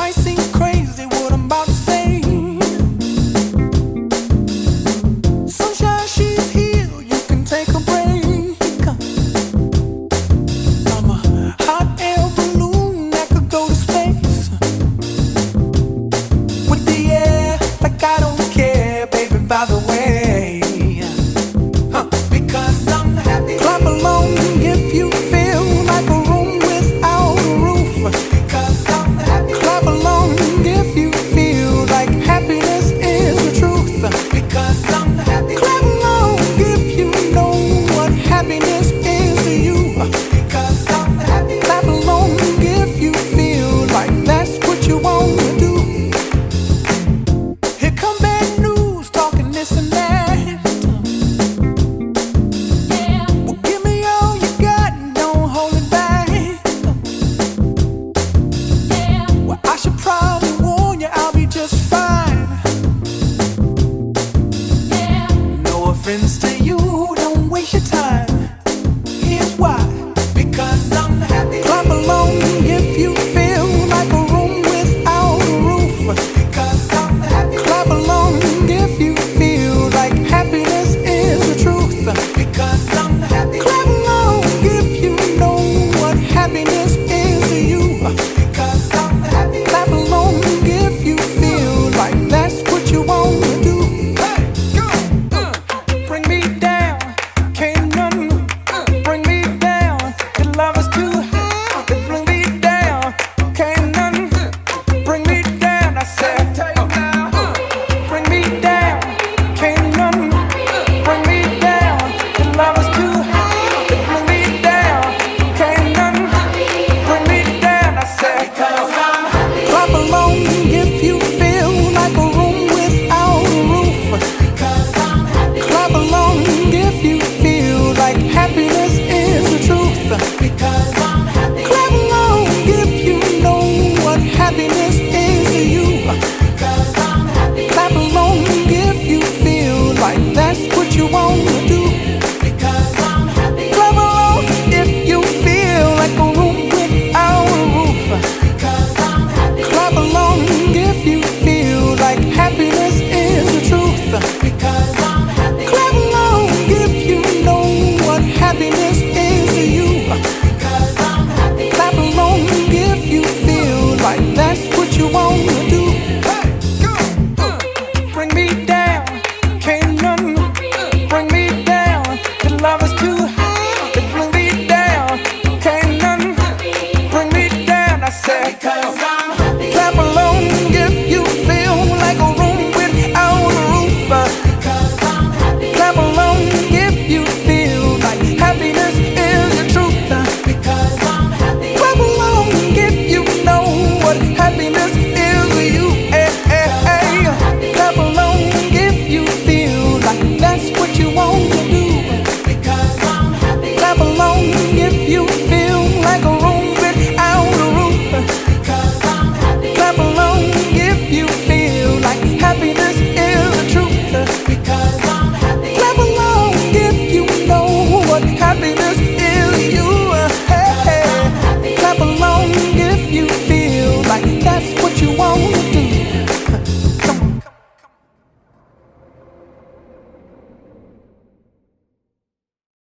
might seem crazy what I'm about to say. Sunshine, she's here, you can take a break. I'm a hot air balloon that could go to space. With the air, like I don't care, baby, by the way. Because I'm happy. Clap along if you feel like a room without a roof. Because I'm happy. Clap along if you feel like happiness is the truth. Because I'm happy. Clap along if you know what happiness is to you. Because I'm happy. Clap along if you feel like that's what you want to do. Here come bad news, talking this and that. Friends to you, don't waste your time. Here's why. Because I'm happy. Clap along if you feel like a room without a roof. Because I'm happy. Clap along if you feel like happiness is the truth. Because I'm happy. Clap along if you know what happiness is to you. Because I'm happy. Clap along if you feel like that's what you want to do. Bring me down, can't none bring me down. Your love is too high. Bring me down, can't none bring me down. I said, bring me down, can't none bring me down. Your love is too high. Bring me down, can't none bring me down. I said, clap along if you feel like a room without a roof. Clap along if you feel like happiness is the truth. Because